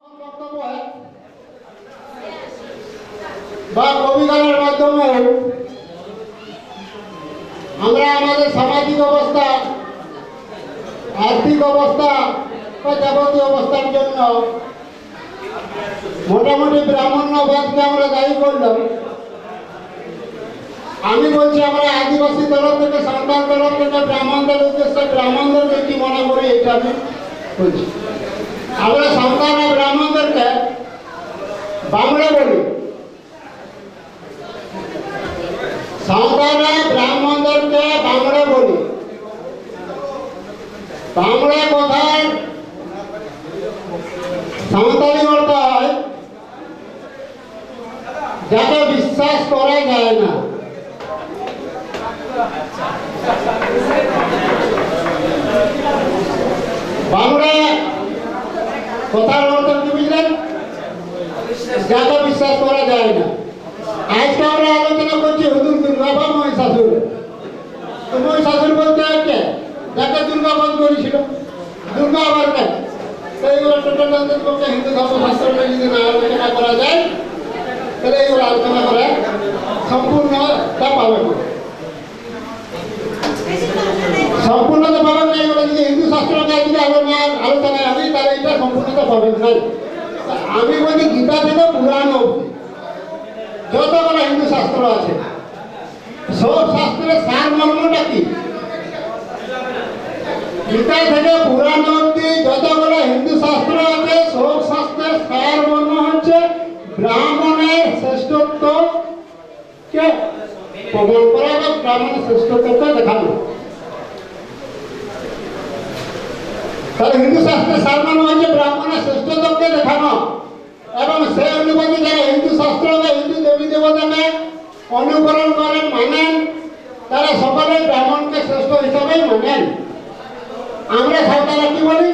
বক্তব্য বা কবিগানের মাধ্যমে আমরা আমাদের সামাজিক অবস্থা, আর্থিক অবস্থা বা যাবতীয় অবস্থার জন্য মোটামুটি ব্রাহ্মণ্যবাদকে আমরা দায়ী করলাম। আমি বলছি আমরা আদিবাসী তরফ থেকে, সাঁওতাল তরফ থেকে ব্রাহ্মণদের উদ্দেশ্যে ব্রাহ্মণদেরকে কি মনে করি এটা আমি বলছি। আমরা সাঁওতাল ব্রাহ্মণদেরকে বাংলা বলি, সাঁওতাল ব্রাহ্মণদেরকে বাংলা বলি। বাংলা কথার সাঁওতালি অর্থ হয় যাকে বিশ্বাস করা যায় না। বাংলা কথার অর্থ কি বুঝলেন? যাকে বিশ্বাস করা যায় না। আজকে আমরা আলোচনা করছি হুজুর দুর্গা বা মহিষাসুর। তো মহিষাসুর বলতে কে? যাকে দুর্গা বধ করেছিল। দুর্গা আবার কে? তো এইগুলো টোটাল পক্ষে হিন্দু ধর্মশাস্ত্র যদি না আলোচনা করা যায় তাহলে এইগুলো আলোচনা করে সম্পূর্ণতা পাবে না। সম্পূর্ণতা পাবেন না। এগুলো যদি হিন্দু শাস্ত্রকে যদি আলোচনায় আনি তাহলে এটা সম্পূর্ণতা পাবেন না। আমি বলি গীতা থেকে পুরাণ অবধি যতগুলো হিন্দু শাস্ত্র আছে সব শাস্ত্রের সার মর্মটা কি? গীতা থেকে পুরাণ অবধি যতগুলো হিন্দু শাস্ত্র আছে সব শাস্ত্রের সার মর্ম হচ্ছে ব্রাহ্মণের শ্রেষ্ঠত্বকে প্রমাণ করা বা ব্রাহ্মণের শ্রেষ্ঠত্বকে দেখানো। তাহলে হিন্দু শাস্ত্রের সার মর্ম হচ্ছে ব্রাহ্মণের শ্রেষ্ঠত্বকে দেখানো এবং সেই অনুপাতে যারা হিন্দু শাস্ত্র বা হিন্দু দেবী দেবতাকে অনুকরণ করেন, মানেন, তারা সকলে ব্রাহ্মণকে শ্রেষ্ঠ হিসাবেই মানেন। আমরা সাঁওতালরা কি বলি?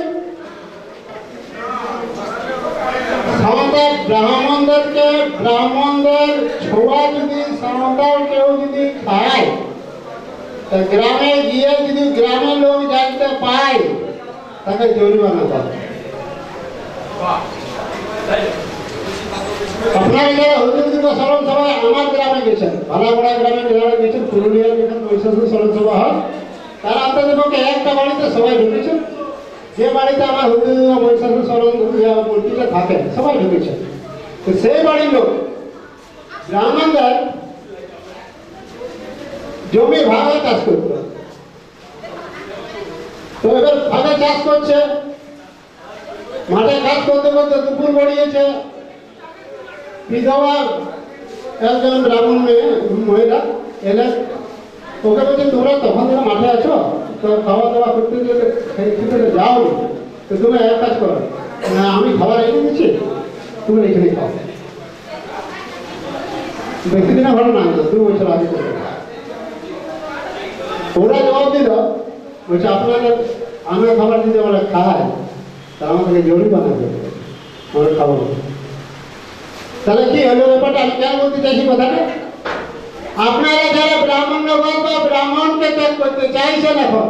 সাঁওতাল ব্রাহ্মণদেরকে, ব্রাহ্মণদের ছোঁয়া যদি সাঁওতাল কেউ যদি খায়, গ্রামে গিয়ে যদি গ্রামের লোক জানতে পায় তাকে জরিমানা করে। আপনারা যারা হুজুর দুর্গা স্মরণ সভায় আমার গ্রামে গেছেন, ভালাগড়া গ্রামে যারা গেছেন, পুরুলিয়া যেখানে মহিষাসুর স্মরণ সভা হয়, তারা আপনাদের পক্ষে একটা বাড়িতে সবাই ঢুকেছেন। যে বাড়িতে আমার হুজুর দুর্গা মহিষাসুর স্মরণ মূর্তিটা থাকে সবাই ঢুকেছেন। তো সেই বাড়ির লোক ব্রাহ্মণদের জমি ভাগে চাষ করত। তো এবার ভাগে চাষ করছে, মাঠে কাজ করতে করতে দুপুর গড়িয়েছে। বিধবা একজন ব্রাহ্মণ মহিলা এলেন, ওকে বলছেন তোমরা তখন তোমরা মাঠে আছো, তো খাওয়া দাওয়া করতে গেলে যাও, তো তুমি এক কাজ করো, না আমি খাবার এনে দিচ্ছি, তুমি এখানে খাও। বেশি দিনে ভালো না, 2 বছর আগে করে ওরা জবাব দিল, বলছে আপনাদের আমরা খাবার দিতে আমরা খাই, তা আমাদেরকে জরিমানা দেবে, আমরা খাবো। তাহলে কি হলো ব্যাপারটা? আমি কেন বলতে চাইছি কথাটা? আপনারা যারা ব্রাহ্মণ্যবাদ বা ব্রাহ্মণকে ত্যাগ করতে চাইছেন, এখন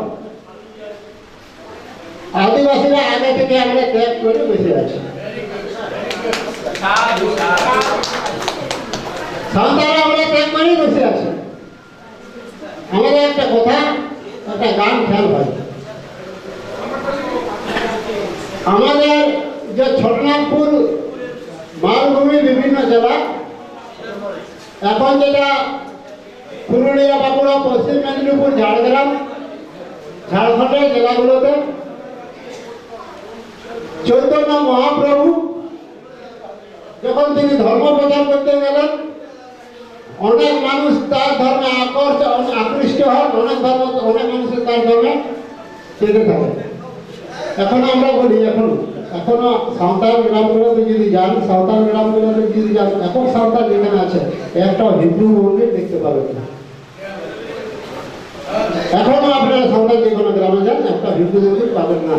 আদিবাসীরা আগে থেকে আমরা ত্যাগ করে বসে আছি। সাঁওতালরা আমরা ত্যাগ করেই বসে আছি। আমাদের একটা কথা, একটা গান খেয়াল হয়। আমাদের যে ছোটনাগপুর মালভূমি বিভিন্ন জেলা, এখন যেটা পুরুলিয়া, বাঁকুড়া, পশ্চিম মেদিনীপুর, ঝাড়গ্রাম, ঝাড়খণ্ডের জেলাগুলোতে চৈতন্য মহাপ্রভু যখন তিনি ধর্ম প্রচার করতে গেলেন, অনেক মানুষ তার ধর্মে আকৃষ্ট হয়, অনেক মানুষের তার ধর্মে চেতে থাকে। এখনো আমরা বলি, এখনো সাঁওতাল গ্রামগুলোতে যদি যান, সাঁওতাল গ্রামগুলোতে যদি যান, এখন সাঁওতাল যেখানে আছে একটা হিন্দু মন্দির দেখতে পাবেন না। এখনো আপনারা সাঁওতাল যে কোনো গ্রামে যান, একটা হিন্দু মন্দির পাবেন না।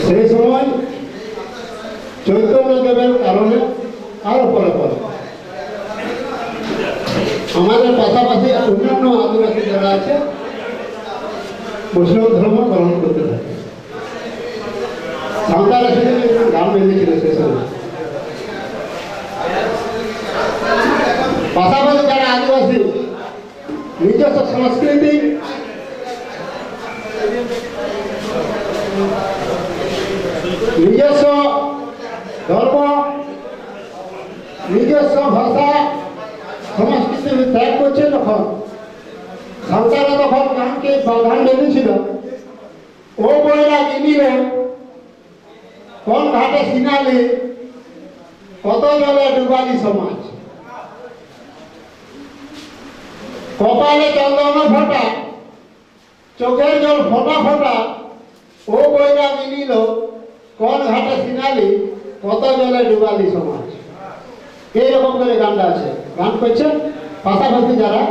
সেই সময় চৈতন্য দেবের কারণে আরো পরে পরে আমাদের পাশাপাশি অন্যান্য আদিবাসী যারা আছে বৈষ্ণব ধর্ম পালন করতে থাকে। সাঁওতাল সেদিন গান বেঁধেছিল সে সময়। পাশাপাশি যারা আদিবাসী নিজস্ব সংস্কৃতি নিজস্ব ধর্ম নিজস্ব ভাষা সংস্কৃতি ত্যাগ করছে, তখন সাঁওতালরা তখন গানকে প্রাধান্য দিয়েছিল। ও বইরা নিল কোন ঘাটে সিনালি কত জলে ডুবালি সমাজ, কপালে চন্দন ফোটা চোখের জল ফোটা ফোটা, ও বইরা নিল কোন ঘাটে সিনালি কত জলে ডুবালি সমাজ। এইরকম করে গানটা আছে। গান করছে পাশাপাশি যারা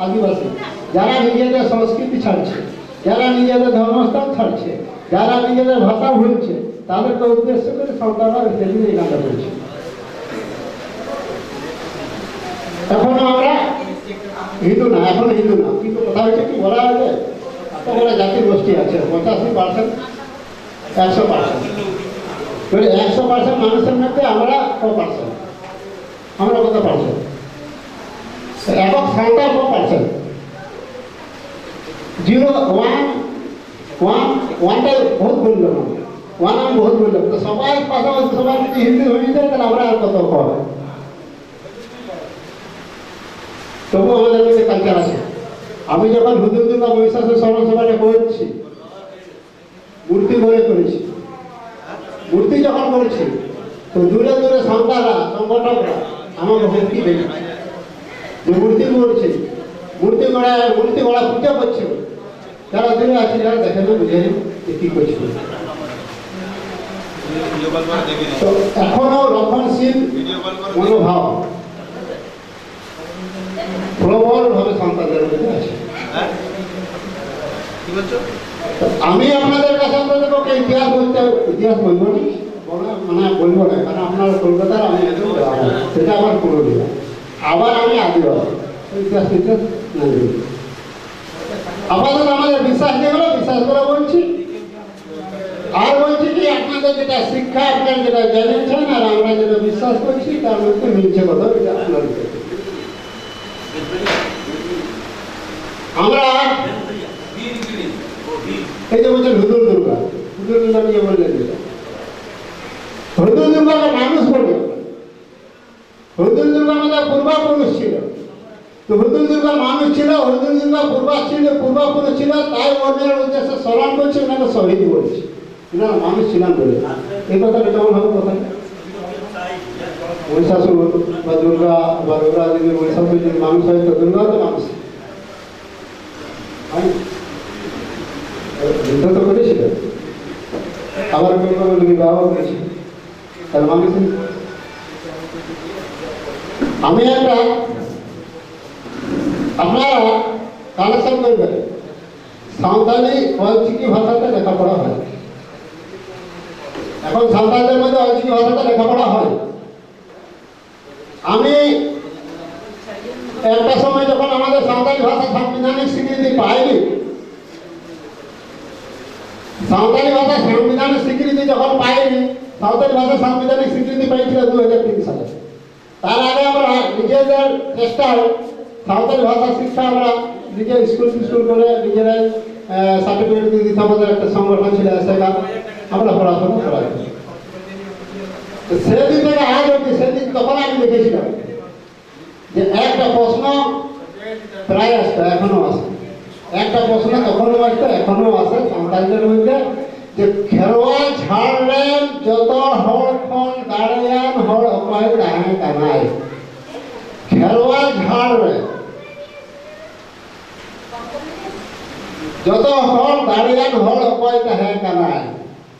আদিবাসী, যারা নিজেদের সংস্কৃতি ছাড়ছে, যারা নিজেদের ধর্মস্থান ছাড়ছে, যারা নিজেদের ভাষা ভুলছে, তাদেরকে উদ্দেশ্য করে সাঁওতালরা সেদিন এই গানটা বলছে। এখনো আমরা হিন্দু না, এখন হিন্দু না, কিন্তু কথা হচ্ছে কি বলা হয়েছে এত বড় জাতির গোষ্ঠী আছে 85%, 100%। 100% মানুষের মধ্যে আমরা ক%? আমরা কত পার্সেন্ট? একক সাঁওতাল ক%? 0, 1, 1টা বহুত বললাম, 1 আমি বহুত বললাম। তো সবাই পাশাপাশি সবাই যদি হিন্দু হয়ে যায় তাহলে আমরা আর কত কম? তবু আমাদের মধ্যে কালচার আছে। আমি যখন হুজুর দুর্গা মহিষাসুর স্মরণ সভাটা করছি, মূর্তি গড়ে করেছি, মূর্তি যখন করেছি তো দূরে দূরে সাঁওতালরা সংগঠকরা আমাকে হুমকি দেয় যে মূর্তি করছে, মূর্তি গড়া পূজা করছে। যারা দূরে আছে, যারা দেখে না বুঝে যে কি করছে। তো এখনো রক্ষণশীল মনোভাব প্রবলভাবে সাঁওতালদের মধ্যে আছে। আমি আপনাদের কাছে আপনাদেরকে ইতিহাস বলবো না, মানে বলবো না, কারণ আপনার কলকাতার আমি সেটা আমার পুরুলিয়া, আবার আমি আদিবাসী, ইতিহাস না আপাতত আমাদের বিশ্বাস যেগুলো বিশ্বাস করে বলছি। আর বলছি কি আপনাদের যেটা শিক্ষা, আপনার যেটা জেনেছেন আর আমরা যেটা বিশ্বাস করছি তার মধ্যে মিলছে কথা, এটা আপনার। আমরা এই যে বলছেন হুজুর দুর্গা নিয়ে বললেন, হুজুর দুর্গাকে মানুষ বলে, হুজুর দুর্গা আমাদের পূর্বাপুরুষ ছিল। তো হুজুর দুর্গা মানুষ ছিল, হুজুর দুর্গা পূর্বাপুরুষ ছিল, তাই ওদের উদ্দেশ্যে স্মরণ করছে, ওনাকে শহীদ বলছে। ওনারা মানুষ ছিলেন বলে। এই কথাটা কেমন হবে? কথা মহিষাসুর বা দুর্গা বা দুর্গা যদি মহিষাসুর যদি মানুষ হয় তো দুর্গা তো মানুষ। যুদ্ধ তো করেছিল, আবার বিবাহ করেছিল, তার মানুষ। আমি একটা আপনারা কালেকশন করবেন, সাঁওতালি অলচিকি ভাষাতে লেখাপড়া হয়। এখন সাঁওতালদের মধ্যে অলচিকি ভাষাতে লেখাপড়া হয়। আমি একটা সময় যখন আমাদের সাঁওতালি ভাষা সাংবিধানিক স্বীকৃতি পায়নি, সাঁওতালি ভাষা সাংবিধানিক স্বীকৃতি যখন পায়নি, সাঁওতালি ভাষা সাংবিধানিক স্বীকৃতি পেয়েছিল 2003 সালে। তার আগে আমরা নিজেদের চেষ্টায় সাঁওতালি ভাষা শিক্ষা আমরা নিজের স্কুল করে নিজেরাই সার্টিফিকেট দিয়ে দিতে, আমাদের একটা সংগঠন ছিল সেটা আমরা পড়াশোনা করাই। সেদিন থেকে আজ অব্দি, সেদিন তখন আমি দেখেছিলাম যে একটা প্রশ্ন প্রায় আসতো, এখনো আসে। একটা প্রশ্ন তখনও আসতো, এখনো আসে সাঁওতালদের মধ্যে, যে খেরোয়াল ছাড়লেন যত হড় খন দাঁড়িয়ান হড় অপায় দাঁড়ায় কানায়। খেরোয়াল ঝাড়লেন যত হড় দাঁড়িয়ান হড় অপায় দাঁড়ায় কানায়।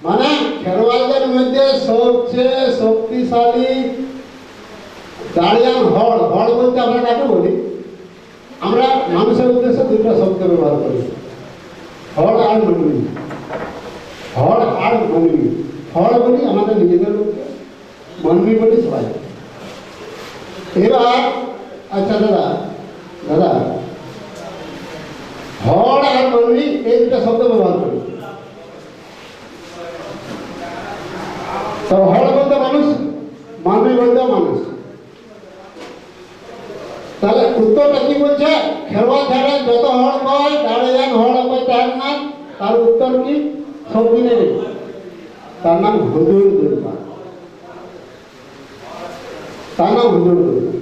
মানে খেরোয়ালদের মধ্যে সবচেয়ে শক্তিশালী দাঁড়িয়ান হড়। হড় বলতে আমরা কাকে বলি? আমরা মানুষের উদ্দেশ্যে দুটো শব্দ ব্যবহার করি, হড় আর মন্ডলী। হড় আর মন্ডলী। হড় বলি আমাদের নিজেদের লোককে, মন্ডলী বলি সবাই। এবার আচ্ছা দাদা হড় আর মন্ডলী এই দুটো শব্দ ব্যবহার করি। উত্তর কি? সব দিনে নেই। তার নাম হুজুর দুর্গা। তার নাম হুজুর দুর্গা।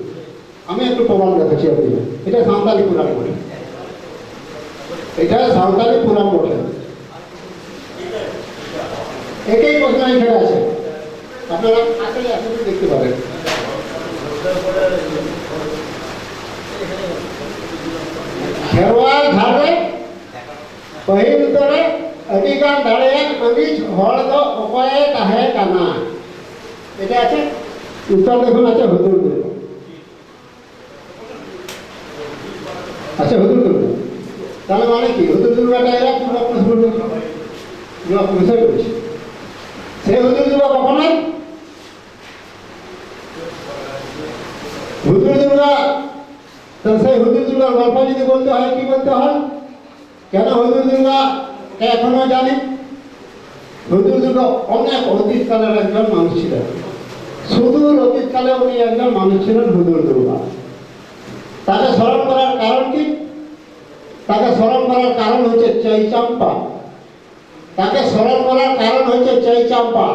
আমি একটু প্রমাণ দেখাচ্ছি আপনি। এটা সাঁওতালি পুরাণ বটে, এটা সাঁওতালি পুরাণ বটে। একই প্রশ্ন এখানে আছে, আপনারা আসলে আসলে দেখতে পারেন। খেরওয়াল ধারে पहिल तोरे अधिकार दाड़ियान अनिज हर दो उपाय ताहे काना। এটা আছে উত্তর দেখুন আছে হুজুর দুর্গা। আচ্ছা হুজুর দুর্গা তাহলে মানে কি? হুজুর দুর্গাটা এরা পূর্বপুরুষ বলবে, পূর্বপুরুষে করেছে। সে হুজুর দুর্গা কখন হয়? হুজুর দুর্গা, তো সেই হুজুর দুর্গার গল্প যদি বলতে হয় কি বলতে হয়? কেন হুজুর দুর্গা এখনো জানি? হুজুর দুর্গা অনেক অতীতকালের একজন মানুষ ছিলেন, সুদূর অতীতকালে উনি একজন মানুষ ছিলেন হুজুর দুর্গা। তাকে স্মরণ করার কারণ কি? তাকে স্মরণ করার কারণ হচ্ছে চৈচম্পা। তাকে স্মরণ করার কারণ হচ্ছে চৈচম্পা।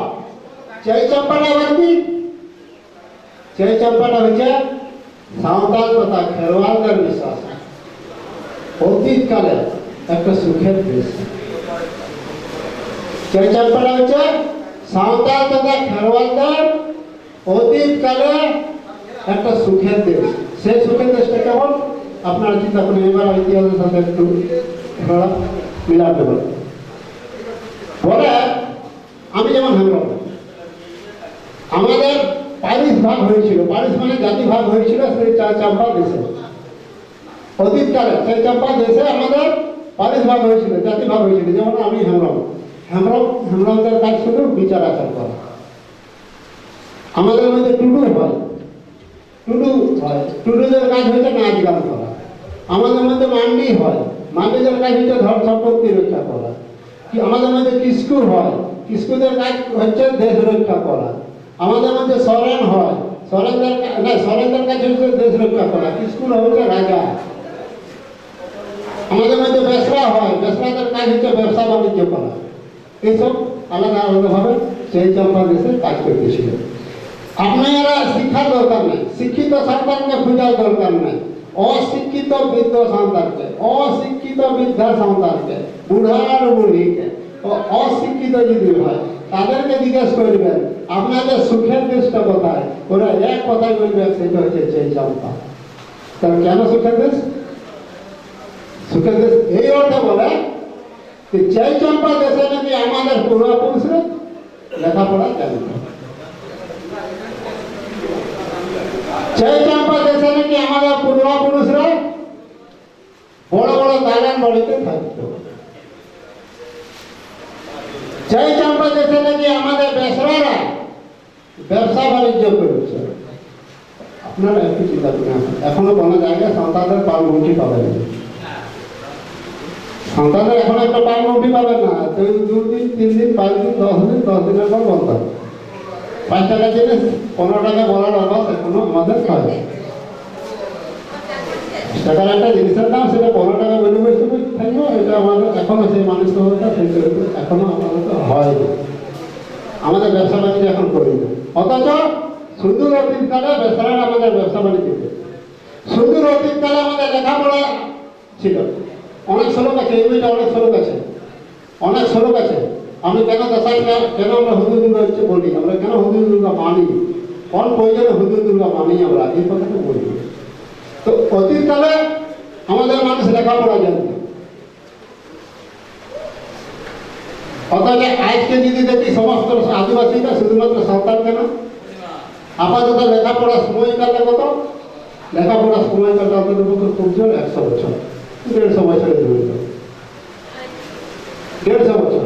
চৈচম্পাটা আবার কি? চৈচম্পাটা হচ্ছে সাঁওতাল তথা খেরওয়ালদের বিশ্বাস অতীতকালে একটা সুখের দেশ। চৈচম্পাটা হচ্ছে সাঁওতাল তথা খেরওয়ালদের অতীতকালে একটা সুখের দেশ। সেই সুখের দেশটা কেমন আপনারা চিন্তা করেন। এবার ইতিহাসের সাথে একটু মিলাতে পারেন। বলে আমি যেমন হেমরম, আমাদের পারিশ ভাগ হয়েছিল, পারিশ মানে জাতি ভাগ হয়েছিল সেই চম্পা দেশে। অতীতকালে সেই চম্পা দেশে আমাদের পারিশ ভাগ হয়েছিল, জাতি ভাগ হয়েছিল। যেমন আমি হেমরম, হেমরমদের কাজ শুধু বিচার আচার করা। আমাদের মধ্যে টুডু হয়, টুডুদের কাজ হচ্ছে নাচ গান করা। আমাদের মধ্যে মান্ডি হয়, মান্ডিদের কাজ হচ্ছে ধর সম্পত্তি রক্ষা করা। আমাদের মধ্যে কিস্কু হয়, কিস্কুদের কাজ হচ্ছে দেশ রক্ষা করা। আমাদের মধ্যে সরেন হয়, সরেনদের কাজ হচ্ছে দেশ রক্ষা করা। কিস্কুর হচ্ছে রাজা। আমাদের মধ্যে বেসরা হয়, বেসরাদের কাজ হচ্ছে ব্যবসা বাণিজ্য করা। এইসব আলাদা আলাদাভাবে সেই চম্পা দেশে কাজ করতেছিল। আপনারা শিক্ষার দরকার নেই, শিক্ষিত সন্তানকে খোঁজার দরকার নেই। অশিক্ষিত বৃদ্ধ সন্তানকে, অশিক্ষিত বৃদ্ধা সন্তানকে, বুড়ার বুড়িকে, অশিক্ষিত যদি হয় তাদেরকে জিজ্ঞেস করবেন আপনাদের সুখের দেশটা কোথায়? ওরা এক কথায় বলবেন সেটা হচ্ছে সেই চম্পা। তাহলে কেন সুখের দেশ? সুখের দেশ এই অর্থে বলে যে সেই চম্পা দেশে নাকি আমাদের পূর্বপুরুষরা লেখাপড়া জানত। সেই চম্পা দেশে নাকি আমাদের পূর্বপুরুষরা বড় বড় দালান বাড়িতে থাকতো। সেই চম্পা দেশে নাকি আমাদের বেসরারা ব্যবসা বাণিজ্য করেছে। আপনারা একটু চিন্তা করেন, এখনো কোনো জায়গায় সন্তানদের পালমুখী পাবেন না। সন্তানদের এখন একটা পালমুখী পাবেন না। 2 দিন 3 দিন 5 দিন 10 দিন 10 দিনের পর বন্ধ। 5 টাকা জিনিস 15 টাকা বলার অভ্যাস এখনো আমাদের হয়। টাকার একটা জিনিসের দাম সেটা 15 টাকা বলে বসে থাকবো, এটা আমাদের এখনো সেই মানসিকতা এখনো আমাদের হয়। আমাদের ব্যবসা বাণিজ্য এখন করি না। অথচ সুদূর অতীতকালে বেসরারা আমাদের ব্যবসা বাণিজ্য করে। সুদূর অতীতকালে আমাদের লেখাপড়া ছিল। অনেক শ্লোক আছে, এই বইটা অনেক শ্লোক আছে, অনেক শ্লোক আছে। আমি কেন দশাইটা কেন আমরা হুজুর দুর্গা হচ্ছে বলি, আমরা কেন হুজুর দুর্গা মানি, কোন প্রয়োজনে হুজুর দুর্গা মানি আমরা, এই কথাটা বলি। তো অতীতকালে আমাদের মানুষ লেখাপড়া জানত। অথচ আজকে যদি দেখি সমস্ত আদিবাসীরা শুধুমাত্র সন্তান কেন আপাতত লেখাপড়া সময়কালটা কত? লেখাপড়া সময়কালটা আমাদের পক্ষে খুব জোর 100 বছর, 150 বছরের জন্য 150 বছর।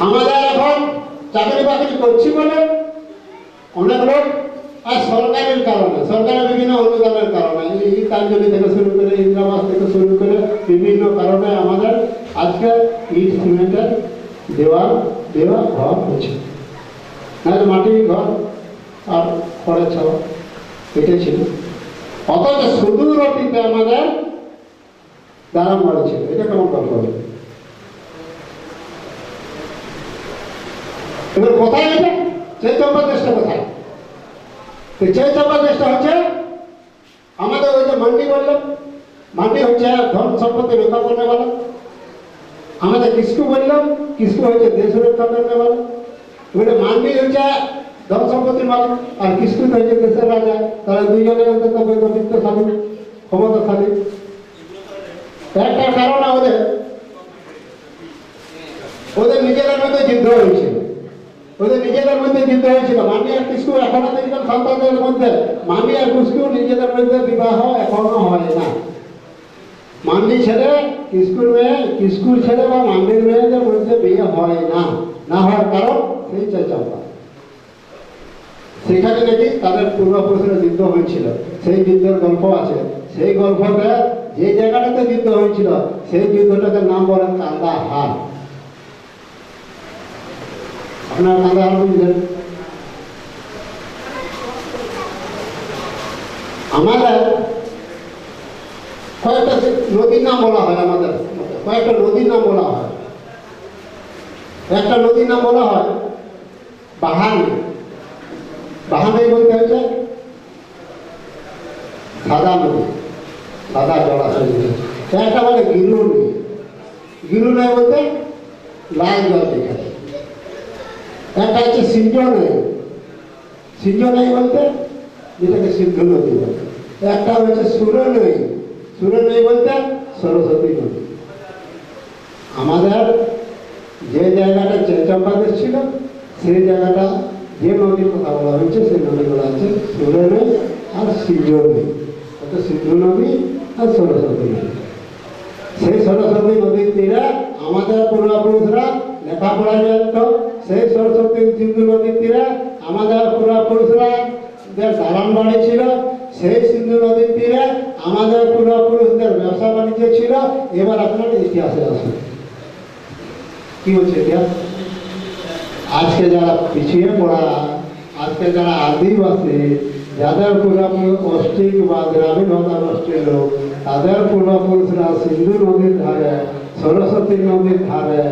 আমাদের এখন চাকরি বাকরি করছি বলে অনেক লোক, আর সরকারের কারণে, সরকারের বিভিন্ন অনুদানের কারণে, এই কার্যলি থেকে শুরু করে ইন্দিরাবাস থেকে শুরু করে বিভিন্ন কারণে আমাদের আজকে ইট সিমেন্টের দেওয়া ঘর হচ্ছে, নাহলে মাটির ঘর আর খড়ের ছাওয়া, এটাই ছিল। অথচ সুদূর অতীতে আমাদের দাঁড়ান বাড়ি ছিল। এটা কেমন গল্প হবে? এবার কোথায় এটা চৈতম্য দেশটা কোথায়? তো চৈতম্য দেশটা হচ্ছে আমাদের ওই যে মান্ডি বললাম, মান্ডি হচ্ছে ধন সম্পত্তি রক্ষা করতে বলা। আমাদের কিস্কু বললাম, কিস্কু হচ্ছে দেশ রক্ষা করতে বলা। এবারে মান্ডি হচ্ছে ধন সম্পত্তির মালিক আর কিস্কু হচ্ছে দেশের রাজা। তারা দুইজনের অন্তত বিত্তশালী, ক্ষমতাশালী। একটা কারণ ওদের নিজেদের মধ্যে যুদ্ধ হয়েছিল। ওদের নিজেদের মধ্যে যুদ্ধ হয়েছিল। মান্ডি আর কিস্কু এখনো দেখবেন সন্তানদের মধ্যে মান্ডি আর কিস্কু নিজেদের মধ্যে বিবাহ এখনো হয় না। মান্ডি ছেলে কিস্কুর মেয়ে, কিস্কুর ছেলে বা মান্ডির মেয়েদের মধ্যে বিয়ে হয় না। না হওয়ার কারণ সেই চৈচম্পা। সেখানে নাকি তাদের পূর্বপুরুষের যুদ্ধ হয়েছিল, সেই যুদ্ধের গল্প আছে। সেই গল্পটা যে জায়গাটাতে যুদ্ধ হয়েছিল সেই যুদ্ধটাকে নাম বলেন কান্দাহার। আপনার কান্দাহার বুঝলেন? আমাদের কয়েকটা নদীর নাম বলা হয়, আমাদের কয়েকটা নদীর নাম বলা হয়। একটা নদীর নাম বলা হয় বাহানি। বাহানি বলতে হচ্ছে সাদা নদী, সাদা জলাশয়। একটা বলে গিরু নদী। গিরু নয় বলতে লাল জল দেখায়। একটা হচ্ছে সিঞ্জ নদী। সিঞ্জ নদী বলতে যেটাকে সিন্ধু নদী বলে। একটা হচ্ছে সুর নদী। সুর নদী বলতে সরস্বতী নদী। আমাদের যে জায়গাটা চৈচম্পা দেশ ছিল সেই জায়গাটা যে নদীর কথা বলা হয়েছে সেই নদীগুলো আছে সুর নদী আর সিঞ্জ নদী। অর্থাৎ সিন্ধু নদী আর সরস্বতী নদী। সেই সরস্বতী নদীর তীরে আমাদের পূর্বপুরুষরা লেখাপড়া জানত। সেই সরস্বতী সিন্ধু নদীর তীরে আমাদের পূর্বপুরুষরা দালান বাড়ি ছিল। সেই সিন্ধু নদীর তীরে আমাদের পূর্বপুরুষদের ব্যবসা বাণিজ্য ছিল। এবার আপনার ইতিহাসে আসুন, কি হচ্ছে ইতিহাস? আজকে যারা পিছিয়ে পড়া, আজকে যারা আদিবাসী, যাদের পূর্বপুরুষ অস্ট্রিক বা গ্রামীণ ভাষা গোষ্ঠীর লোক, তাদের পূর্বপুরুষরা সিন্ধু নদীর ধারে, সরস্বতী নদীর ধারে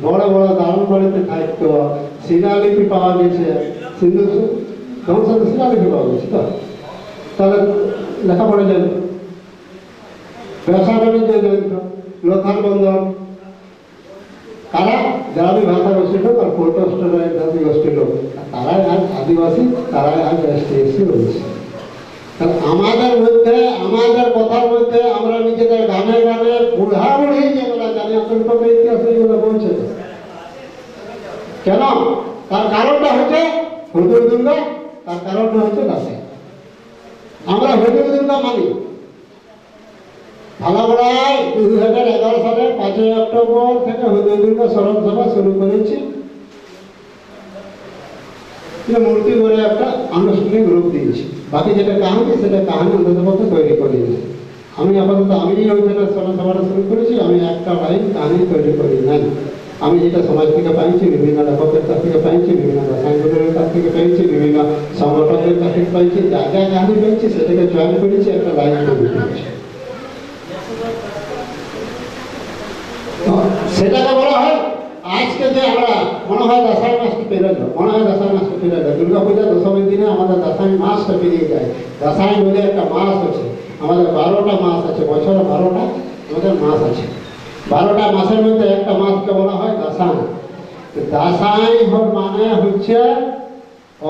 বড় বড় দালান বাড়িতে থাকতো। শিলালিপি পাওয়া গেছে, সিন্ধু ধ্বংসের শিলালিপি পাওয়া গেছে। তো তাহলে লেখাপড়া জানত, ব্যবসা বাণিজ্য জানত, লোথাল বন্দর কারা গ্রামীণ ভাষা গোষ্ঠীর লোক আর পূর্বস্টের জাতি গোষ্ঠীর লোক। তারাই আজ আদিবাসী, তারাই আজ এসটি রয়েছে। আমাদের মধ্যে, আমাদের কথার মধ্যে আমরা নিজেদের গানে গানে বুড়া বুড়ি যেগুলো জানি অন্তর্গত ইতিহাস এগুলো বলছে। কেন? তার কারণটা হচ্ছে হুজুর দুর্গা, তার কারণটা হচ্ছে দাসাই। আমরা হুজুর দুর্গা মানি। ভালাগড়ায় 2011 সালে 5ই অক্টোবর থেকে হুজুর দুর্গা স্মরণ সভা শুরু করেছি। মূর্তি করে একটা আনুষ্ঠানিক রূপ দিয়েছি। বাকি যেটা কাহিনী সেটা কাহিনী অন্তত তৈরি করে দিয়েছি। আমি আপাতত আমি ওইখানে স্মরণ সভাটা শুরু করেছি। আমি একটা লাইন কাহিনী তৈরি করি নাই। আমি যেটা সমাজ থেকে পাইছি, বিভিন্ন লেখকের কাছ থেকে পাইছি, বিভিন্ন রাসায়নিকের কাছ থেকে পাইছি, বিভিন্ন সংগঠনের কাছ থেকে পাইছি। যা যা কাহিনী পাইছি সেটাকে চয়ন করেছি, একটা লাইন তৈরি করেছি। সেটাকে বলা হয় আজকে যে আমরা মনে হয় দশাই মাসটি পেরোলো, মনে হয় দশাই মাসটি পেরোলো। দুর্গা পূজা দশমীর দিনে আমাদের দশাই মাসটা পেরিয়ে যায়। দশাই বলে একটা মাস আছে, আমাদের 12টা মাস আছে, বছরে 12টা আমাদের মাস আছে। 12টা মাসের মধ্যে একটা মাসকে বলা হয় দশাই। দশাই মানে হচ্ছে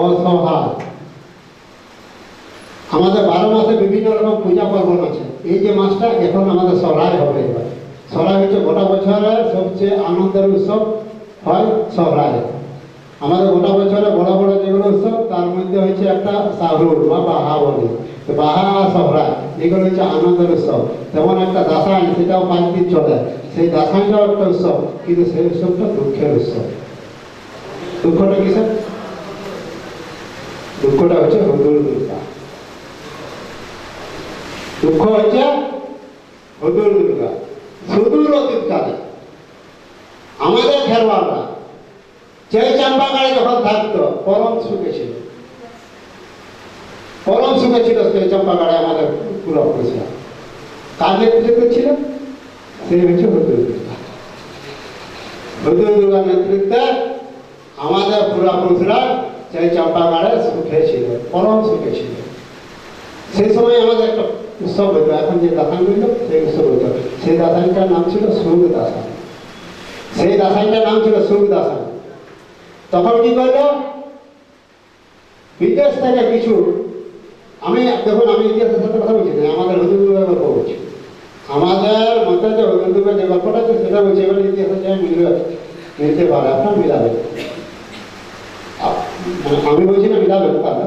অসহায়। আমাদের 12 মাসে বিভিন্ন রকম পূজা পার্বণ আছে। এই যে মাসটা এখন আমাদের সরাই হবে। এবার সরাই হচ্ছে গোটা বছরের সবচেয়ে আনন্দের উৎসব হয় সরাই। আমাদের গোটা বছরে বড় বড় যেগুলো উৎসব তার মধ্যে হচ্ছে একটা সাহুর বা বাহা বলি। তো বাহা আর সহরাই এগুলো হচ্ছে আনন্দের উৎসব। তেমন একটা দাসাই, সেটাও 5 দিন চলে। সেই দাসাইটাও একটা উৎসব, কিন্তু সেই উৎসবটা দুঃখের উৎসব। দুঃখটা কিসের? দুঃখটা হচ্ছে হুজুর দুর্গা। দুঃখ হচ্ছে হুজুর দুর্গা। সুদূর অতীতকালে আমাদের খেলোয়াড়রা চৈচম্পাগাড়ে যখন থাকতো পরম সুখে ছিল, পরম সুখে ছিল চৈচম্পাগাড়ে আমাদের পূর্বপুরুষরা। কার নেতৃত্বে ছিল? সেই হচ্ছে হুজুর দুর্গা। হুজুর দুর্গার নেতৃত্বে আমাদের পূর্বপুরুষরা সেই চম্পাগাড়ে সুখে ছিল, পরম সুখে ছিল। সেই সময় আমাদের একটা উৎসব হতো, এখন যে দাসান হইল সেই উৎসব হতো। সেই দাসানটার নাম ছিল সুখ দাসান। সেই দাসানটার নাম ছিল সুখ দাসান। তখন কি করলো, বিদেশ থেকে কিছু, আমি দেখুন আমি ইতিহাসের সাথে কথা বলছি না, আমাদের হুজুর দুর্গার গল্প বলছি। আমাদের মতে যে হুজুর দুর্গার যে গল্পটা আছে সেটা বলছি, এবার ইতিহাসের জায়গায় মিলতে পারে, আপনার মিলাবে। আমি বলছি না মিলাবে, তা না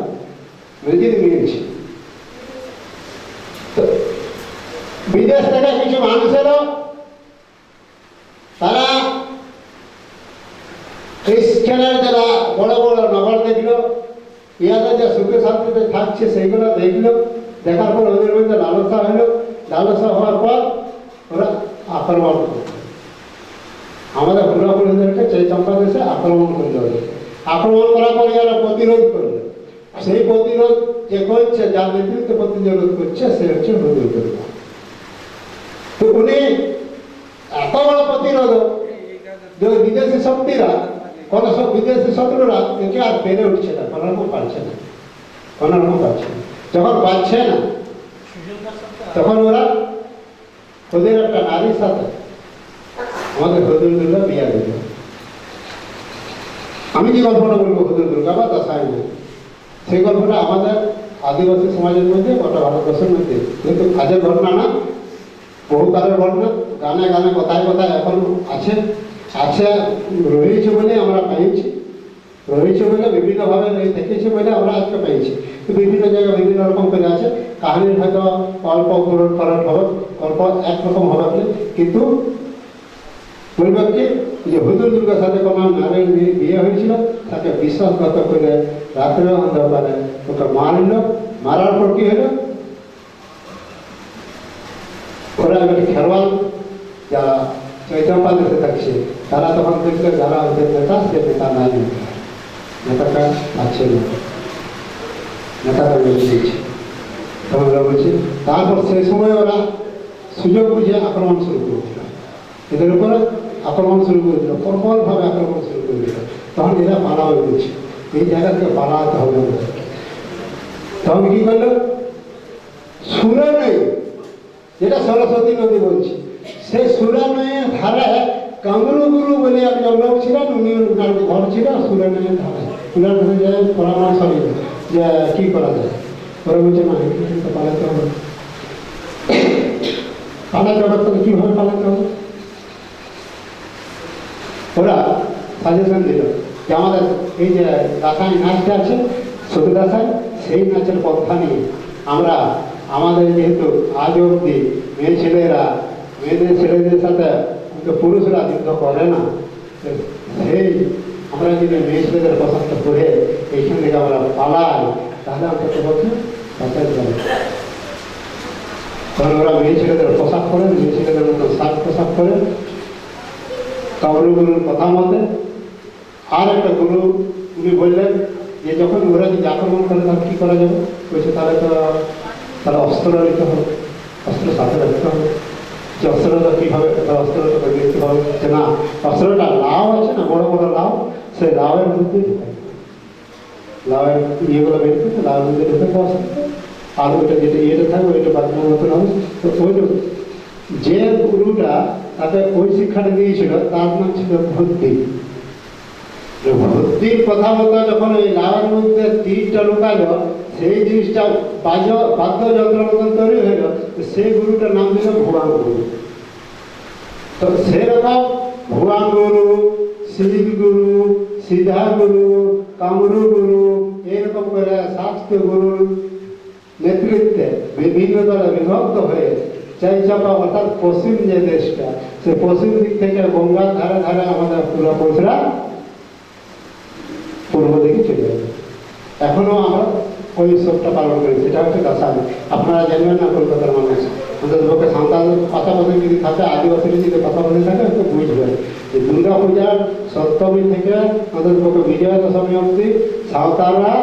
মিলছি। বিদেশ থেকে কিছু মানুষেরও তারা খ্রিস্টানের যারা বড় বড় নগর দেখলো, ইয়াদের যে সুখে শান্তিতে থাকছে সেইগুলো দেখলো, দেখার পর ওদের মধ্যে লালসা হলো। লালসা হওয়ার পর ওরা আক্রমণ করলো, আমাদের পূর্বপুরুষদেরকে সেই চম্পা দেশে আক্রমণ করলো। আক্রমণ করার পর এরা প্রতিরোধ করলো। সেই প্রতিরোধ যে করছে, যার নেতৃত্বে প্রতিরোধ করছে, সে হচ্ছে হুজুর দুর্গা। তো উনি এত বড় প্রতিরোধ যে বিদেশি শক্তিরা, কোন সব বিদেশি শত্রুরা একে আর পেরে উঠছে না, কোনো রকম পারছে না, কোনো রকম পারছে না। যখন পারছে না তখন ওরা ওদের একটা নারীর সাথে আমাদের হুজুর দুর্গা বিয়া দিল। আমি যে গল্পটা বলবো হুজুর দুর্গা বা দাসাই না, সেই গল্পটা আমাদের আদিবাসী সমাজের মধ্যে, গোটা ভারতবর্ষের মধ্যে, কিন্তু কাজের ঘটনা না, বহুকালের ঘটনা, গানে গানে কথায় কথায় এখন আছে আছে রয়েছে বলে আমরা পাইছি, রয়েছে বলে বিভিন্নভাবে থেকেছে বলে আমরা আজকে পেয়েছি। বিভিন্ন জায়গায় বিভিন্ন রকম করে আছে, কাহিনীর হয়তো অল্প পূরণ করার হবে, অল্প একরকম হবে, কিন্তু বলবে কি যে হুজুর দুর্গার সাথে কোনো নারীর বিয়ে হয়েছিল, তাকে বিশ্বাসগত করে রাত্রে অন্ধকারে ওকে মারল। মারার পর কি হলো, ওরা এবারে খেরোয়াল যারা চৈতম্পা দেশে থাকছে তারা তখন দেখলো যারা ওদের নেতা, সে নেতা নাই, নেতাটা আছে না, নেতাটা বেরিয়ে দিয়েছে। তখন ওরা বলছে, তারপর সেই সময় ওরা সুযোগ বুঝে আক্রমণ শুরু করেছিল, এদের উপরে আক্রমণ শুরু করেছিল, প্রবলভাবে আক্রমণ শুরু করেছিল। তখন এরা পালা হয়ে গেছে, এই জায়গা থেকে পালাতে হবে। তখন কি করলো, সুরে নেই, যেটা সরস্বতী নদী বলছি, সেই সুরা নয়ের ধারে কামরুগুরু বলে একজন লোক ছিলেন, উনি ঘর ছিল সুরা নয়ের ধারে। সুরা নয়ে যায় পরামর্শ নিল যে কি করা যায়। ওরা বলছে না, কিন্তু পালাতে হবে, পালাতে হবে। তাহলে কীভাবে পালাতে হবে? ওরা সাজেশন দিল যে আমাদের এই যে দাসাই নাচটা আছে, শুধু দাসাই, সেই নাচের পন্থা নিয়ে আমরা আমাদের যেহেতু আজ অবধি মেয়েদের ছেলেদের সাথে পুরুষরা যুদ্ধ করে না, সেই আমরা যদি মেয়ে ছেলেদের পোশাকটা পরে এইখান থেকে আমরা পালাই, তাহলে অন্তত পক্ষে বাঁচাতে পারি। কারণ ওরা মেয়ে ছেলেদের পোশাক পরে, মেয়ে ছেলেদের মতো শার্ট পোশাক পরে, কাউরুগুরুর কথা মতে। আর একটা গুরু উনি বললেন যে যখন ওরা যদি আক্রমণ করে তাহলে কী করা যাবে, বলছে তাহলে অস্ত্র নিতে হবে, অস্ত্র সাথে রাখতে হবে। যে অস্ত্রটা কীভাবে, অস্ত্রটা দেখতে হবে যে না, অস্ত্রটা লাউ আছে না, বড় বড় লাউ, সেই লাউয়ের মধ্যে ঢুকাই, লাউয়ের ইয়েগুলো বের করতে লাউয়ের মধ্যে ঢুকে অস্ত্র, আর ওইটা যেটা ইয়েটা থাকবে ওইটা বাঁচানোর মতন হবে। তো ওই যে গুরুটা তাকে ওই শিক্ষাটা দিয়েছিল তার নাম ছিল ভর্তি। ভর্তির কথা বলতে যখন ওই লাউয়ের মধ্যে তীরটা ঢুকাইল, সেই জিনিসটা বাদ্যযন্ত্র মতন তৈরি হইল, সেই গুরুটার নাম দিল ভুয়াং গুরু। তো সেরকম ভুয়াং গুরু, শিব গুরু, সিধা গুরু, কামরু গুরু, এরকম করে শাস্ত্র গুরুর নেতৃত্বে বিভিন্ন দলে বিভক্ত হয়ে চাইচাপা অর্থাৎ পশ্চিম যে দেশটা, সে পশ্চিম দিক থেকে গঙ্গার ধারে ধারে আমাদের পূর্বপুরুষরা পূর্ব দিকে চলে যাবে। এখনো আমরা ওই উৎসবটা পালন করি, সেটা হচ্ছে দাসাই। আপনারা জানবেন না, কলকাতার মানুষ আমাদের লোকে সাঁওতাল পাশাপাশি যদি থাকে, আদিবাসী যদি পাশাপাশি থাকে, একটু বুঝবেন যে দুর্গা পূজার সপ্তমী থেকে আমাদের পক্ষে বিজয়া দশমী অবধি সাঁওতালরা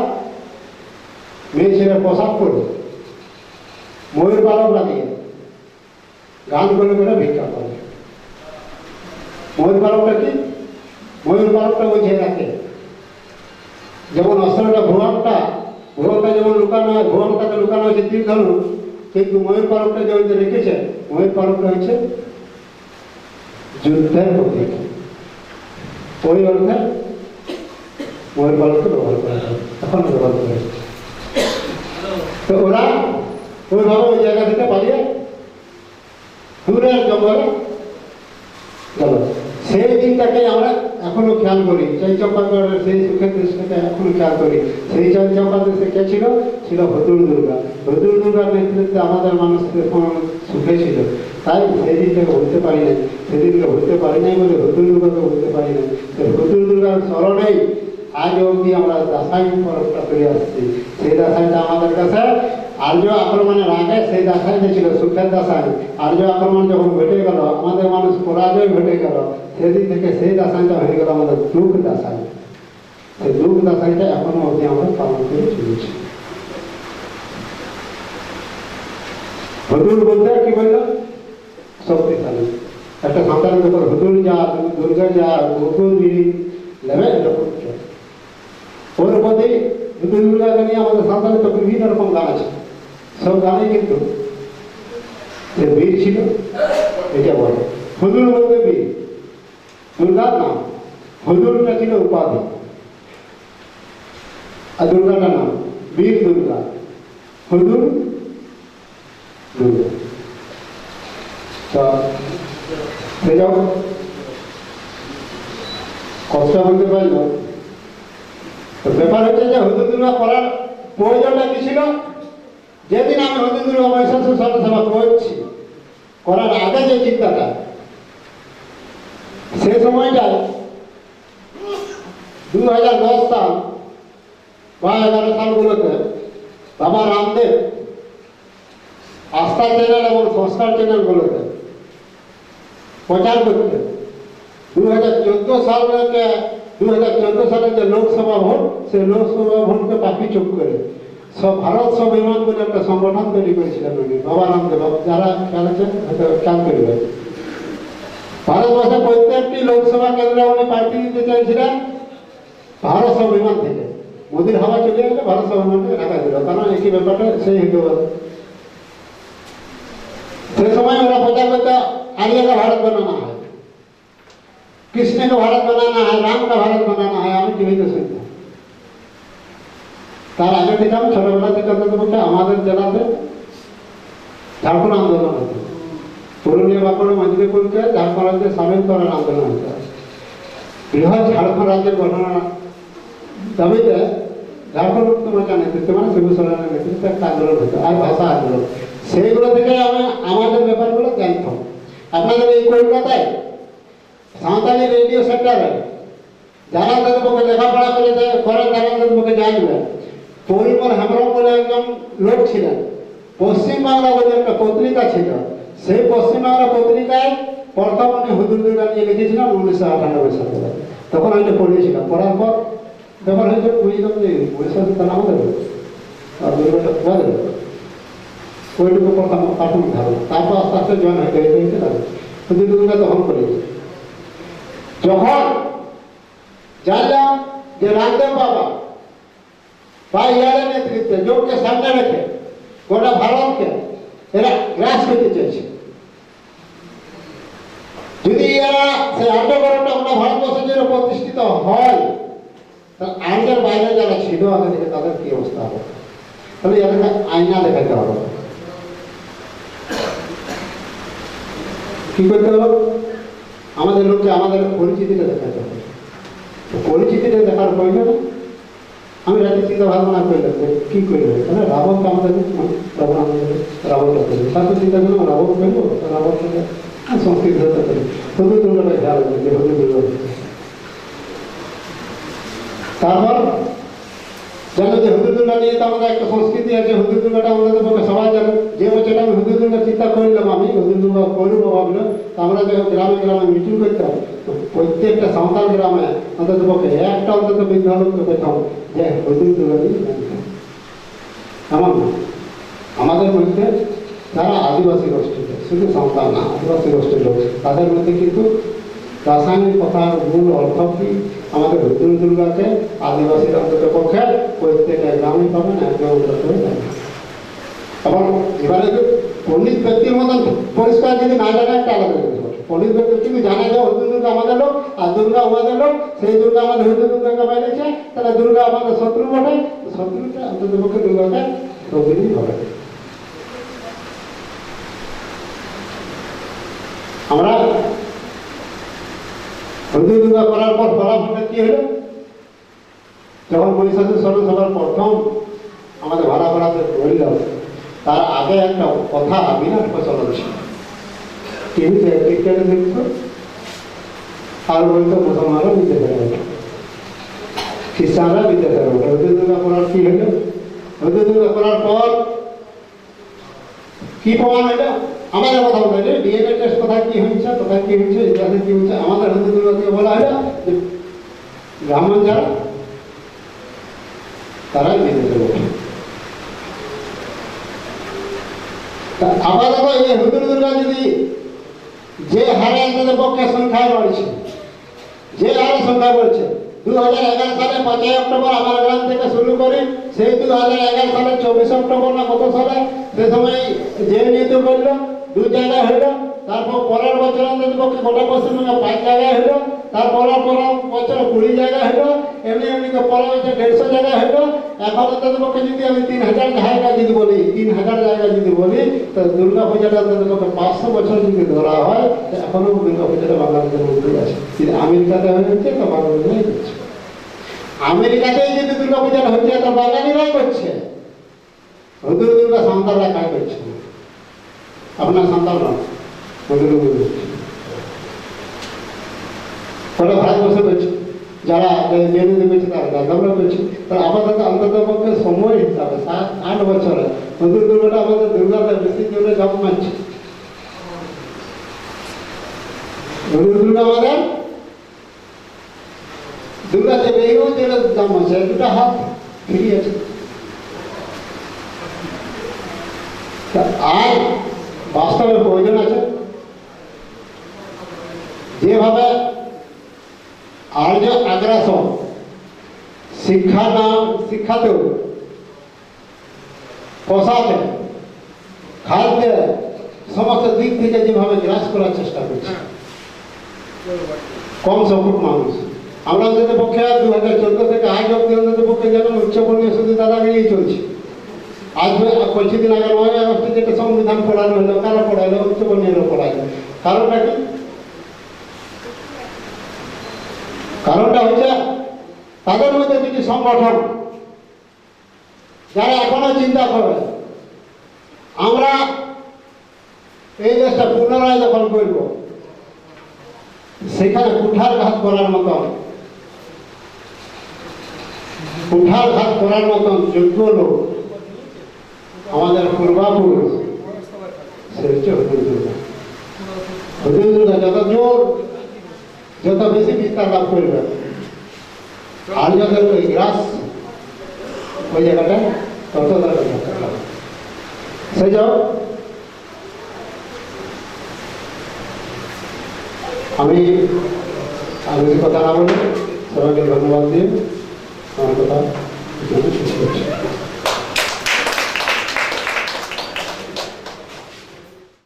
মেয়ে ছেলে পোশাক পরে ময়ূর পালক লাগিয়ে গান করে ভিক্ষা করে। ময়ূর পালকটা কি? ময়ূর পালকটা বুঝিয়ে রাখে, যেমন অস্ত্রটা ভুবনটা যেমন লুকানো হয়, ভুবনটাকে লুকানো হয়েছে তীর ধনুক, কিন্তু ময়ূর পালকটা যে রেখেছে, ময়ূর পালকটা হচ্ছে যুদ্ধের প্রতীক। ওই অর্থে ময়ূর পালককে ব্যবহার করা হয়, এখন ব্যবহার করা হচ্ছে। তো ওরা ওইভাবে ওই জায়গা থেকে পালিয়ে দূরের জঙ্গলে গেল। সেই দিনটাকে আমরা এখনো খেয়াল করি, চাই চম্পাগড়ের সেই সুখের দৃশ্যটাকে এখনো খেয়াল করি। সেই চাই চম্পা দেশে কে ছিল? ছিল হুজুর দুর্গা। হুজুর দুর্গার নেতৃত্বে আমাদের মানুষ সুখে ছিল, তাই সেই দিনটাকে ভুলতে পারি নাই। সেদিনকে ভুলতে পারি নাই বলে হুজুর দুর্গাকে ভুলতে পারি নাই। হুজুর দুর্গার স্মরণেই আজ অবধি আমরা দাসাই পরবটা করে আসছি। সেই দাসাইটা আমাদের কাছে আর্য আক্রমণের আগে সেই দাসাইটা ছিল সুখের দাসাই। আর্য আক্রমণ যখন ঘটে গেল, আমাদের মানুষ পরাজয় ঘটে গেল, সেদিন থেকে সেই দাসাইটা হয়ে গেল আমাদের দুঃখ দাসাই। সেই দুঃখ দাসাইটা এখনো অবধি আমরা পালন করে চলেছি। হুজুর বলতে কি বললাম? শক্তিশালী একটা সাঁতারের ব্যাপার। হুজুর যা, দুর্গা যা, হুজুর নেবে এটা করছে। ওর প্রতি হুজুর দুর্গাকে নিয়ে আমাদের সাঁতারে তো বিভিন্ন রকম গান আছে, সব গানে কিন্তু যে বীর ছিল এটা বলে। হুজুর বলতে বীর, দুর্গার নাম। হুজুরটা ছিল উপাধি, আর দুর্গাটার নাম বীর দুর্গা। হুজুর দুর্গা। তো কষ্ট বলতে পারল। তো ব্যাপার হচ্ছে যে হুজুর দুর্গা করার প্রয়োজনটা কি ছিল? যেদিন আমি হুজুর দুর্গা মহিষাসুর সেবা করছি, করার আগে যে চিন্তাটা, সে সময়টায় 2010 সাল বা 11 সালগুলোতে বাবা রামদেব আস্থা চ্যানেল এবং সংস্কার চ্যানেলগুলোতে প্রচার করতে 2014 সালের যে লোকসভা ভোট, সেই লোকসভা ভোটকে পাখি চুপ করে সব ভারত স্বাভিমান বলে একটা সংগঠন তৈরি করেছিলেন উনি, বাবা রামদেব। যারা খেলেছেন হয়তো খেয়াল করবে, ভারতবর্ষের প্রত্যেকটি লোকসভা কেন্দ্রে উনি প্রার্থী দিতে চাইছিলেন ভারত স্বাভিমান থেকে। মোদীর হাওয়া চলে গেলে ভারত স্বাভিমানকে ঢাকা দিল, কারণ একই ব্যাপারটা সেই হিন্দুবাদ। সেই সময় ওরা প্রচার করতে आर्य का भारत बनाना है, कृष्ण का भारत बनाना है, राम का भारत बनाना है। আমি টিভিতে শুনতাম। তার আগে থেকে আমি ছোটবেলা থেকে বলতে আমাদের জেলাতে ঝাড়খণ্ড আন্দোলন হতো, পুরুলিয়া বাঁকুড়া মেদিনীপুরকে ঝাড়খণ্ড রাজ্যে সামিল করার আন্দোলন হতো। বৃহৎ ঝাড়খণ্ড রাজ্যের ঘটনা দাবিতে ঝাড়খণ্ড মুক্ত মোর্চা নেতৃত্বে মানে শিবু সোরেনের নেতৃত্বে একটা আন্দোলন হতো, আর ভাষা আন্দোলন। সেইগুলো থেকে আমি আমাদের ব্যাপারগুলো জানতাম। আপনাদের এই কলকাতায় সাঁওতালি রেডিও সেন্টারে যারা তাদের পক্ষে লেখাপড়া করে তারা তাদের পক্ষে জানবে। পরিমল হেমব্রম বলে একজন লোক ছিলেন, পশ্চিমবাংলা বলে একটা পত্রিকা ছিল, সেই পশ্চিমবাংলা পত্রিকায় প্রথম উনি হুজুর দুর্গা নিয়ে লিখেছিলেন 1998 সালে। তখন আমি পড়িয়েছিলাম, পড়ার পর ব্যাপার হয়েছে বুঝলাম যে বৈশাখ তারা আমাদের আর দুর্গাটা বলে ওইটুকু প্রথম প্রাথমিক ধারণা। তারপর আস্তে আস্তে জয়েন হয়ে গেছে তাদের হুজুর দুর্গা তখন করেছে। যখন জানলাম যে রামদেব বাবা বা ইয়ারের নেতৃত্বে যোগকে সামনে রেখে গোটা ভারতকে এরা গ্রাস করতে চাইছে, যদি এরা সেই আর্যকরণটা গোটা ভারতবর্ষে যেন প্রতিষ্ঠিত হয়, তা আর্যের বাইরে যারা ছিল আগে থেকে তাদের কি অবস্থা হবে? তাহলে এদেরকে আয়না দেখাতে হবে। কি করতে হবে? আমাদের লোককে আমাদের পরিচিতিটা দেখাতে হবে। পরিচিতিটা দেখার প্রয়োজন আমি রাতে চিন্তা ভাবনা করলাম যে কী করবে, তাহলে রাবণকে আমাদের রাবণটা করবে, তারপর চিন্তা করলাম রাবণ করবো, রাবণ থেকে সংস্কৃত হতে পারি হুজুর দুর্গাটা খেয়াল হবে যে হুজুর দুর্গা। তারপর জানো যে হুজুর দুর্গা নিয়ে তো আমাদের একটা সংস্কৃতি আছে, হুজুর দুর্গাটা আমাদের পক্ষে সবাই জানে। যে বছরটা আমি হুজুর দুর্গা চিন্তা করলাম, আমি হুজুর দুর্গা করবো ভাবলো, আমরা যখন গ্রামে গ্রামে মিটিং করতাম, প্রত্যেকটা সাঁওতাল গ্রামে অন্তত পক্ষে একটা অন্তত বিদ্যালয়কে পেতাম যে হুজুর দুর্গা নিয়ে জানতাম। এমন না, আমাদের মধ্যে যারা আদিবাসী গোষ্ঠীতে, শুধু সাঁওতাল না, আদিবাসী গোষ্ঠীর লোক, তাদের মধ্যে কিন্তু রাসায়নিক কথার মূল অর্থ কি? আমাদের হুজুর দুর্গাকে আদিবাসীর অন্তত পক্ষে প্রত্যেকটা গ্রামে পাবেন, একদম এবং এবারে পণ্ডিত ব্যক্তির মতন পরিষ্কার যদি না জানে একটা আলাদা জিনিস। পণ্ডিত ব্যক্তি কিন্তু জানে যে হুজুর দুর্গা আমাদের লোক আর দুর্গা আমাদের লোক, সেই দুর্গা আমাদের হুজুর দুর্গাকে বাইরেছে, তাহলে দুর্গা আমাদের শত্রু বটে, শত্রুটা অন্তত পক্ষে দুর্গাকে প্রতিদিন হবে। আমরা হুজুর দুর্গা করার পর ফলাফলটা কি হলো? যখন মহিষাসুর সবার প্রথম আমাদের ভাড়া ভাড়াতে ধরল, তার আগে একটা কথা বিরাট প্রচলন ছিল। টিভিতে ক্রিকেটে দেখত আর বলতো মুসলমানরা বিদেশে যাবে, খ্রিস্টানরা বিদেশে যাবে। হুজুর দুর্গা করার কি হলো? হুজুর দুর্গা করার পর কি প্রমাণ হলো? আমাদের কথা বলা হলো ডিএনএ টেস্ট কোথায় কি হয়েছে, কোথায় কি হয়েছে, ইতিহাসে কি হয়েছে, আমাদের হুজুর দুর্গা থেকে বলা হলো যে ব্রাহ্মণ যারা তারা বিদেশে যাবে। আপাতত এই হুজুর দুর্গা যদি যে হারে আমাদের পক্ষে সংখ্যায় বাড়ছে, যে হারে সংখ্যা বাড়ছে, 2011 সালে 5 অক্টোবর আমার গ্রাম থেকে শুরু করি, সেই 2011 সালে 24 অক্টোবর না কত সালে সে সময় যে নিয়ত করলো 2 জায়গায় হইল। তারপর পরের বছর আমাদের পক্ষে গোটা পশ্চিমবঙ্গে 5 জায়গায় হইল। তারপর বছর 20 জায়গায় হইল। এমনি এমনি পরের বছর 150 জায়গায় হইল। এখন আমাদের পক্ষে যদি আমি 3000 জায়গা যদি বলি, 3000 জায়গা যদি বলি, তো দুর্গা পূজাটা আমাদের পক্ষে 500 বছর যদি ধরা হয়, এখনো দুর্গা পূজাটা বাংলাদেশের মধ্যেই আছে। কিন্তু আমেরিকাতে হয়েছে তো বাংলাদেশেই হচ্ছে। আমেরিকাতেই যদি দুর্গা পূজাটা হচ্ছে তো বাঙালিরাই করছে, হুজুর দুর্গা সন্তানরা কাজ করছে, আপনার সন্তান নয়, হুজুর দুর্গা ওটা ভারতবর্ষে করছে। যারা জেনে পেয়েছে তারা গাঁদামরা পেয়েছে। তারা আপাতত অন্তত পক্ষে সময় হিসাবে 7-8 বছরে হুজুর দুর্গাটা আমাদের দুর্গাতে বেশি জোরে জপ মারছে। হুজুর দুর্গা আমাদের দুর্গাতে বেরিয়েও যেটা দাম আছে, দুটা হাত ফিরিয়ে আছে। আর বাস্তবে প্রয়োজন আছে যেভাবে আর্য আগ্রাসন শিক্ষাতেও পোশাকে খাদ্যে সমস্ত দিক থেকে যেভাবে গ্রাস করার চেষ্টা করছে কম সংখ্যক মানুষ। আমরা আমাদের পক্ষে 2014 থেকে আজ অব্দি আমাদের পক্ষে যেমন উচ্চবর্ণীয় শুধু দাদাগিরি চলছে। আজ কিছুদিন আগে 9 আগস্টে যেটা সংবিধান পড়ানো হলো, কারা পড়াইলো? উচ্চবর্ণীয়রা পড়াইলো। কারণটা কি? কারণটা হচ্ছে তাদের মধ্যে কিছু সংগঠন যারা এখনো চিন্তা করে আমরা এই দেশটা পুনরায় দখল করব, সেখানে কুঠারঘাত করার মতন যোগ্য লোক আমাদের পূর্বাপুরুষ, সে হচ্ছে হুজুর দুর্গা। হুজুর দুর্গা যত জোর, যত বেশি বিস্তার লাভ করবে, আর যত ওই গ্রাস ওই জায়গাটা তত সেই যাও। আমি বেশি কথা না বলে সবাইকে ধন্যবাদ দিয়ে আমার কথা